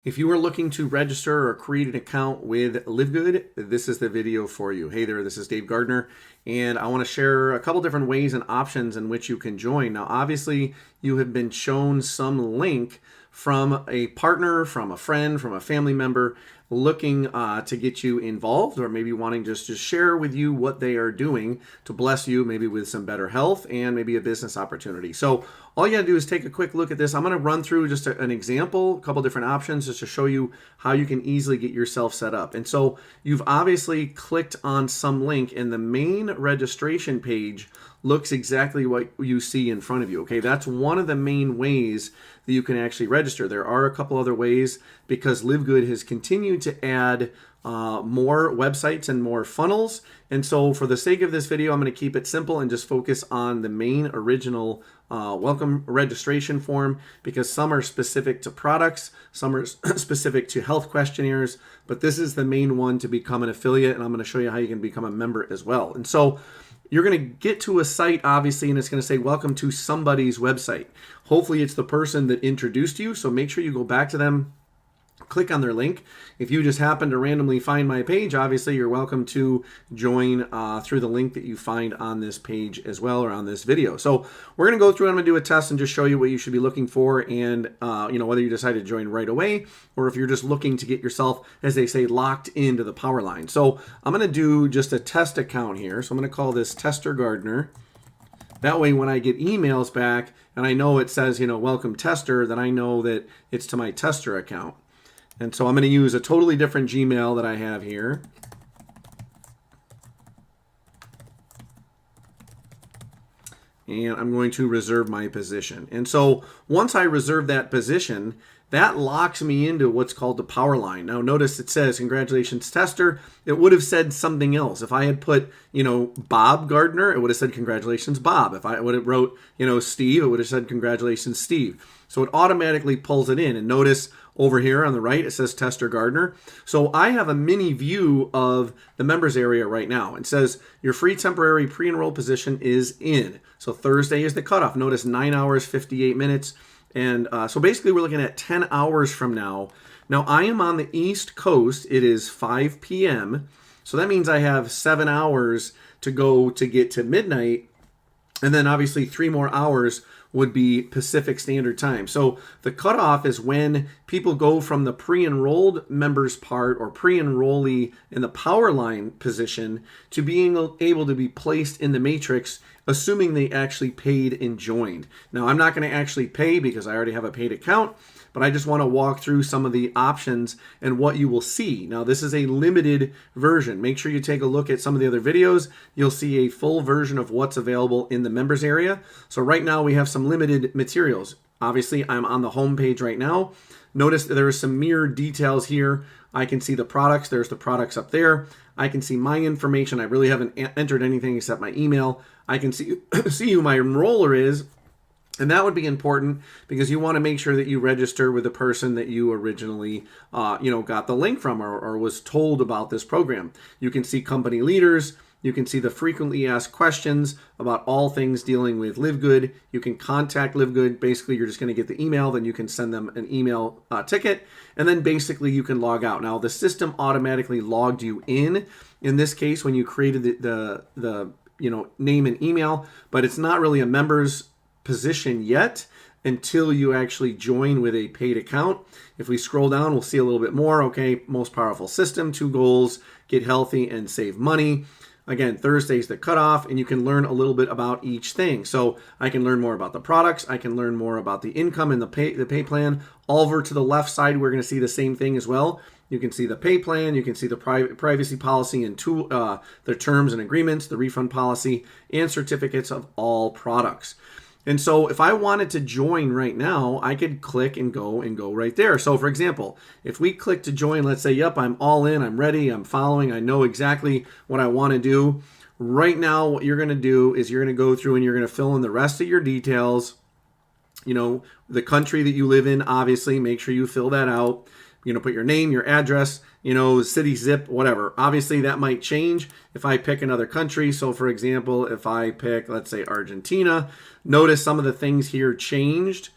If you are looking to register or create an account with LiveGood, this is the video for you. Hey there, this is Dave Gardner, and I want to share a couple different ways and options in which you can join. Now, obviously, you have been shown some link from a partner, from a friend, from a family member looking to get you involved, or maybe wanting just to share with you what they are doing to bless you, maybe with some better health and maybe a business opportunity. So all you gotta do is take a quick look at this. I'm gonna run through just an example, a couple different options just to show you how you can easily get yourself set up. And so you've obviously clicked on some link, and the main registration page looks exactly what you see in front of you. Okay, that's one of the main ways that you can actually register. There are a couple other ways because LiveGood has continued to add more websites and more funnels. And so for the sake of this video, I'm going to keep it simple and just focus on the main original welcome registration form, because some are specific to products, some are specific to health questionnaires, but this is the main one to become an affiliate, and I'm going to show you how you can become a member as well. And so you're going to get to a site, obviously, and it's going to say, welcome to somebody's website. Hopefully it's the person that introduced you, so make sure you go back to them, click on their link. If you just happen to randomly find my page, obviously you're welcome to join through the link that you find on this page as well, or on this video. So we're going to go through and I'm going to do a test and just show you what you should be looking for, and whether you decide to join right away or if you're just looking to get yourself, as they say, locked into the power line. So I'm going to do just a test account here. So I'm going to call this Tester Gardner. That way when I get emails back and I know it says, welcome tester, then I know that it's to my tester account. And so I'm going to use a totally different Gmail that I have here. And I'm going to reserve my position. And so once I reserve that position, that locks me into what's called the power line. Now notice it says, congratulations tester. It would have said something else. If I had put, Bob Gardner, it would have said congratulations Bob. If I would have wrote, Steve, it would have said congratulations Steve. So it automatically pulls it in. And notice over here on the right, it says Tester Gardner. So I have a mini view of the members area right now. It says your free temporary pre-enroll position is in. So Thursday is the cutoff. Notice 9 hours, 58 minutes. And so basically we're looking at 10 hours from now. Now I am on the East Coast. It is 5 p.m. So that means I have 7 hours to go to get to midnight. And then obviously 3 more hours would be Pacific Standard Time. So the cutoff is when people go from the pre-enrolled members part or pre-enrollee in the power line position to being able to be placed in the matrix, assuming they actually paid and joined. Now, I'm not going to actually pay because I already have a paid account, but I just want to walk through some of the options and what you will see. Now, this is a limited version. Make sure you take a look at some of the other videos. You'll see a full version of what's available in the members area. So right now we have some limited materials. Obviously, I'm on the home page right now. Notice that there are some mirrored details here. I can see the products. There's the products up there. I can see my information. I really haven't entered anything except my email. I can see who my enroller is. And that would be important because you want to make sure that you register with the person that you originally, got the link from or was told about this program. You can see company leaders. You can see the frequently asked questions about all things dealing with LiveGood. You can contact LiveGood. Basically, you're just going to get the email. Then you can send them an email ticket. And then basically you can log out. Now, the system automatically logged you in this case when you created the name and email. But it's not really a member's position yet until you actually join with a paid account. If we scroll down, we'll see a little bit more. Okay, most powerful system, 2 goals, get healthy and save money. Again, Thursday's the cutoff, and you can learn a little bit about each thing. So I can learn more about the products. I can learn more about the income and the pay plan. Over to the left side, we're going to see the same thing as well. You can see the pay plan. You can see the privacy policy and the terms and agreements, the refund policy, and certificates of all products. And so if I wanted to join right now, I could click and go right there. So for example, if we click to join, let's say, yep, I'm all in, I'm ready, I'm following, I know exactly what I want to do. Right now, what you're going to do is you're going to go through and you're going to fill in the rest of your details. The country that you live in, obviously, make sure you fill that out. Put your name, your address, city, zip, whatever. Obviously, that might change if I pick another country. So, for example, if I pick, let's say, Argentina, notice some of the things here changed.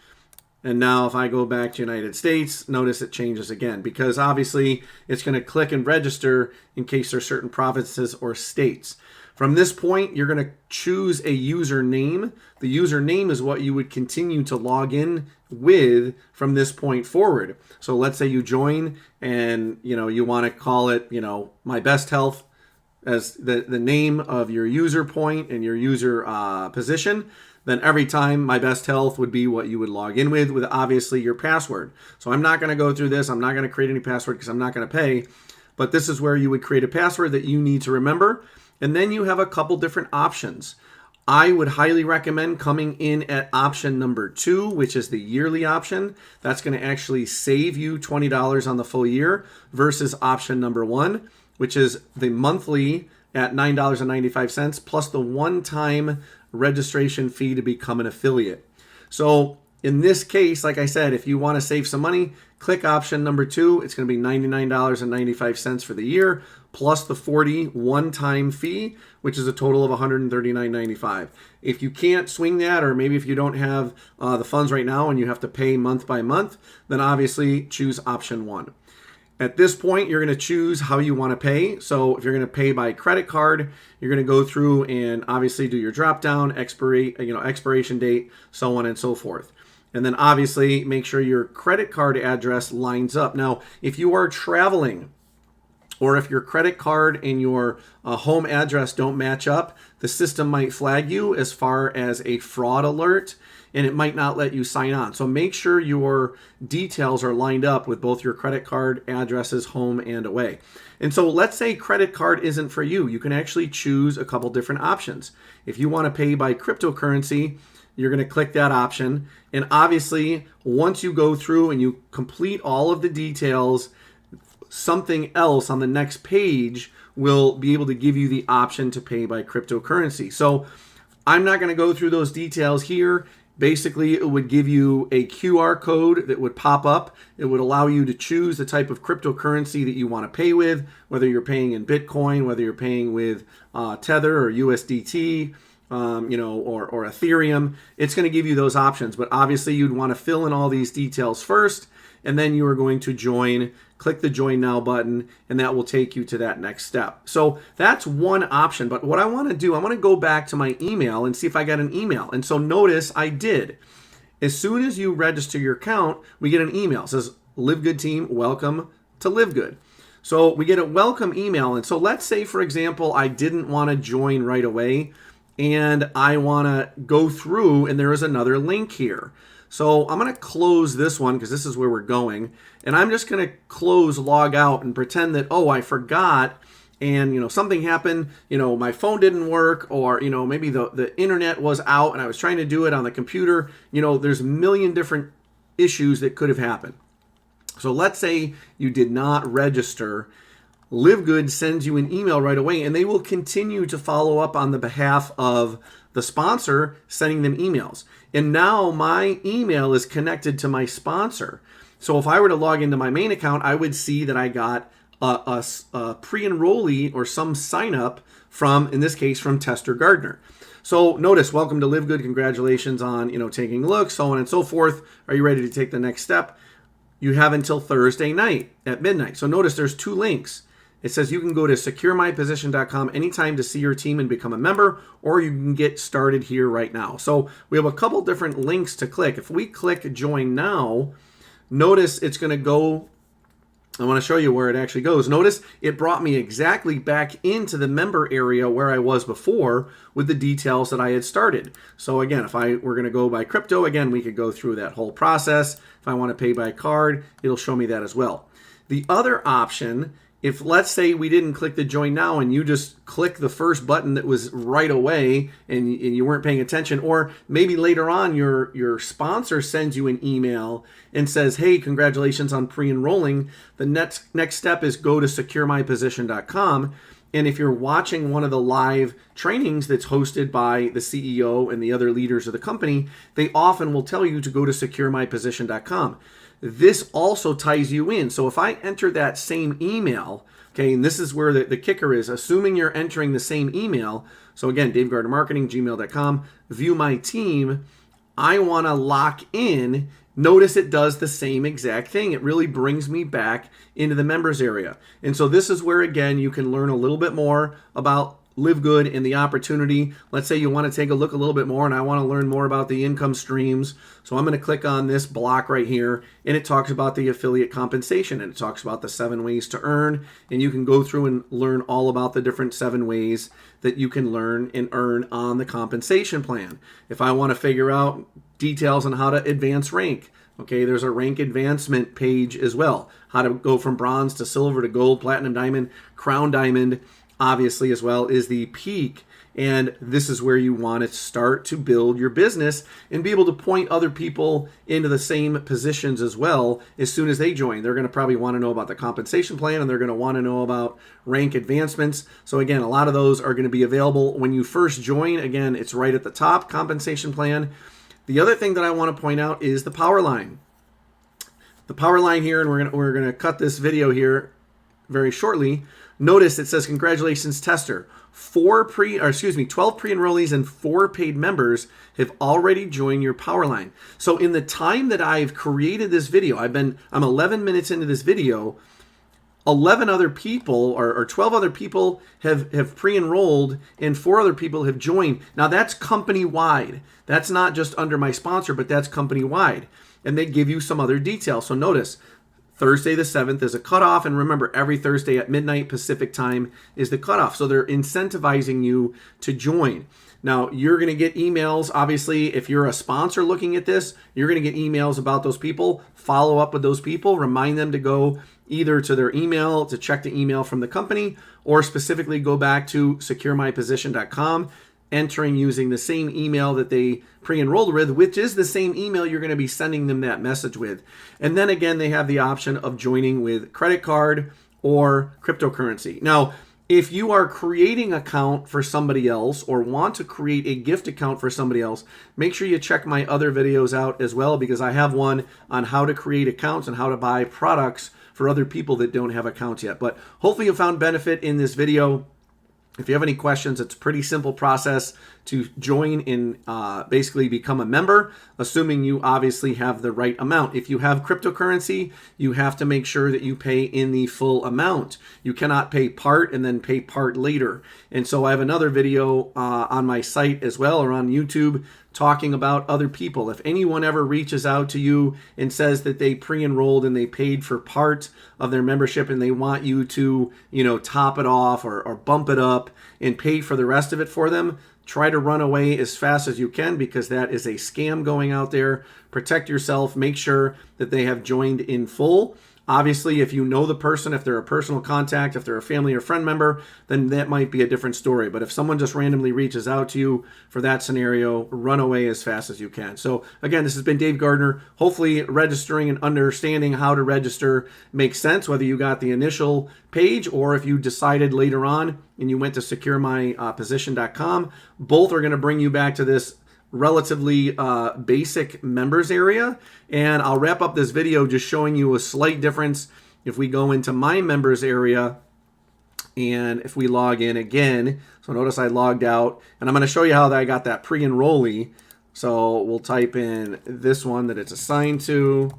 And now if I go back to United States, notice it changes again, because obviously it's going to click and register in case there's certain provinces or states. From this point, you're going to choose a username. The username is what you would continue to log in with from this point forward. So let's say you join and you want to call it My Best Health as the name of your user point and your user position. Then every time My Best Health would be what you would log in with obviously your password. So I'm not going to go through this. I'm not going to create any password because I'm not going to pay. But this is where you would create a password that you need to remember. And then you have a couple different options. I would highly recommend coming in at option number 2, which is the yearly option. That's going to actually save you $20 on the full year versus option number 1, which is the monthly at $9.95 plus the one-time registration fee to become an affiliate. So in this case, like I said, if you want to save some money, click option number 2. It's going to be $99.95 for the year, plus the $40 one-time fee, which is a total of $139.95. If you can't swing that, or maybe if you don't have the funds right now and you have to pay month by month, then obviously choose option 1. At this point, you're going to choose how you want to pay. So if you're going to pay by credit card, you're going to go through and obviously do your drop down, expiration date, so on and so forth. And then obviously make sure your credit card address lines up. Now, if you are traveling, or if your credit card and your home address don't match up, the system might flag you as far as a fraud alert, and it might not let you sign on. So make sure your details are lined up with both your credit card addresses, home and away. And so let's say credit card isn't for you. You can actually choose a couple different options. If you want to pay by cryptocurrency, you're going to click that option. And obviously, once you go through and you complete all of the details, something else on the next page will be able to give you the option to pay by cryptocurrency. So I'm not going to go through those details here. Basically, it would give you a QR code that would pop up. It would allow you to choose the type of cryptocurrency that you want to pay with, whether you're paying in Bitcoin, whether you're paying with Tether or USDT, or Ethereum. It's going to give you those options. But obviously, you'd want to fill in all these details first, and then you are going to join. Click the Join Now button, and that will take you to that next step. So that's one option. But what I want to do, I want to go back to my email and see if I got an email. And so notice I did. As soon as you register your account, we get an email. It says, LiveGood team, welcome to LiveGood. So we get a welcome email. And so let's say, for example, I didn't want to join right away, and I want to go through, and there is another link here. So I'm going to close this one because this is where we're going. And I'm just going to close log out and pretend that, I forgot and, something happened, my phone didn't work, or, maybe the internet was out and I was trying to do it on the computer. There's a million different issues that could have happened. So let's say you did not register. LiveGood sends you an email right away, and they will continue to follow up on the behalf of the sponsor, sending them emails. And now my email is connected to my sponsor. So if I were to log into my main account, I would see that I got a pre-enrollee or some sign up from, in this case, from Tester Gardner. So notice, welcome to LiveGood. Congratulations on, taking a look, so on and so forth. Are you ready to take the next step? You have until Thursday night at midnight. So notice there's 2 links. It says you can go to securemyposition.com anytime to see your team and become a member, or you can get started here right now. So we have a couple different links to click. If we click Join Now, notice it's going to go, I want to show you where it actually goes. Notice it brought me exactly back into the member area where I was before with the details that I had started. So again, if I were going to go by crypto, again, we could go through that whole process. If I want to pay by card, it'll show me that as well. The other option, if let's say we didn't click the Join Now and you just click the first button that was right away and you weren't paying attention, or maybe later on your sponsor sends you an email and says, hey, congratulations on pre-enrolling, the next step is go to securemyposition.com. And if you're watching one of the live trainings that's hosted by the CEO and the other leaders of the company, they often will tell you to go to securemyposition.com. This also ties you in. So if I enter that same email, okay, and this is where the kicker is, assuming you're entering the same email. So again, DaveGardnerMarketing, gmail.com, view my team. I want to lock in notice it does the same exact thing. It really brings me back into the members area. And so this is where, again, you can learn a little bit more about LiveGood and the opportunity. Let's say you want to take a look a little bit more and I want to learn more about the income streams. So I'm going to click on this block right here, and it talks about the affiliate compensation, and it talks about the 7 ways to earn, and you can go through and learn all about the different 7 ways that you can learn and earn on the compensation plan. If I want to figure out details on how to advance rank, okay, there's a rank advancement page as well. How to go from bronze to silver to gold, platinum, diamond, crown diamond, obviously, as well is the peak. And this is where you want to start to build your business and be able to point other people into the same positions as well as soon as they join. They're going to probably want to know about the compensation plan, and they're going to want to know about rank advancements. So again, a lot of those are going to be available when you first join. Again, it's right at the top, compensation plan. The other thing that I want to point out is the power line. The power line here, and we're going to cut this video here very shortly. Notice it says, congratulations, tester. 12 pre-enrollees and 4 paid members have already joined your power line. So in the time that I've created this video, I'm 11 minutes into this video, 11 other people or 12 other people have pre-enrolled and 4 other people have joined. Now that's company-wide. That's not just under my sponsor, but that's company-wide. And they give you some other details. So notice, Thursday the 7th is a cutoff, and remember, every Thursday at midnight Pacific time is the cutoff. So they're incentivizing you to join. Now, you're going to get emails. Obviously, if you're a sponsor looking at this, you're going to get emails about those people. Follow up with those people. Remind them to go either to their email to check the email from the company, or specifically go back to securemyposition.com, entering using the same email that they pre-enrolled with, which is the same email you're going to be sending them that message with. And then again, they have the option of joining with credit card or cryptocurrency. Now, if you are creating an account for somebody else or want to create a gift account for somebody else, make sure you check my other videos out as well, because I have one on how to create accounts and how to buy products for other people that don't have accounts yet. But hopefully you found benefit in this video. If you have any questions, it's a pretty simple process to join and basically become a member, assuming you obviously have the right amount. If you have cryptocurrency, you have to make sure that you pay in the full amount. You cannot pay part and then pay part later. And so I have another video on my site as well, or on YouTube, talking about other people. If anyone ever reaches out to you and says that they pre-enrolled and they paid for part of their membership and they want you to, top it off or bump it up and pay for the rest of it for them, try to run away as fast as you can, because that is a scam going out there. Protect yourself. Make sure that they have joined in full. Obviously, if you know the person, if they're a personal contact, if they're a family or friend member, then that might be a different story. But if someone just randomly reaches out to you for that scenario, run away as fast as you can. So again, this has been Dave Gardner. Hopefully registering and understanding how to register makes sense, whether you got the initial page or if you decided later on and you went to securemyposition.com. Both are going to bring you back to this relatively basic members area. And I'll wrap up this video just showing you a slight difference. If we go into my members area and if we log in again, so notice I logged out, and I'm going to show you how I got that pre-enrollee. So we'll type in this one that it's assigned to,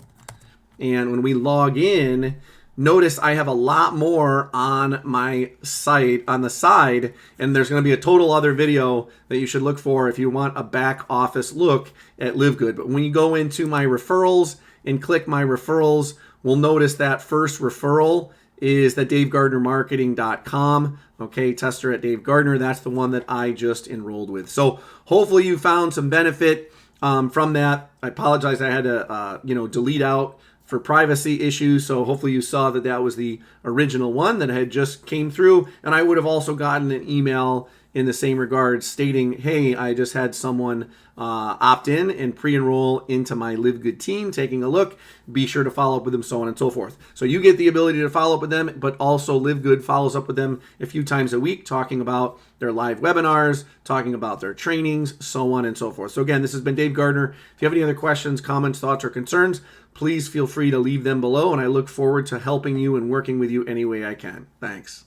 and when we log in, notice I have a lot more on my site on the side, and there's going to be a total other video that you should look for if you want a back office look at LiveGood. But when you go into my referrals and click my referrals, we'll notice that first referral is the DaveGardnerMarketing.com. Okay, tester at Dave Gardner. That's the one that I just enrolled with. So hopefully you found some benefit from that. I apologize I had to delete out for privacy issues, so hopefully you saw that that was the original one that had just came through, and I would have also gotten an email in the same regard stating, hey, I just had someone opt in and pre-enroll into my LiveGood team, taking a look. Be sure to follow up with them, so on and so forth. So you get the ability to follow up with them, but also LiveGood follows up with them a few times a week, talking about their live webinars, talking about their trainings, so on and so forth. So again, this has been Dave Gardner. If you have any other questions, comments, thoughts, or concerns, please feel free to leave them below, and I look forward to helping you and working with you any way I can. Thanks.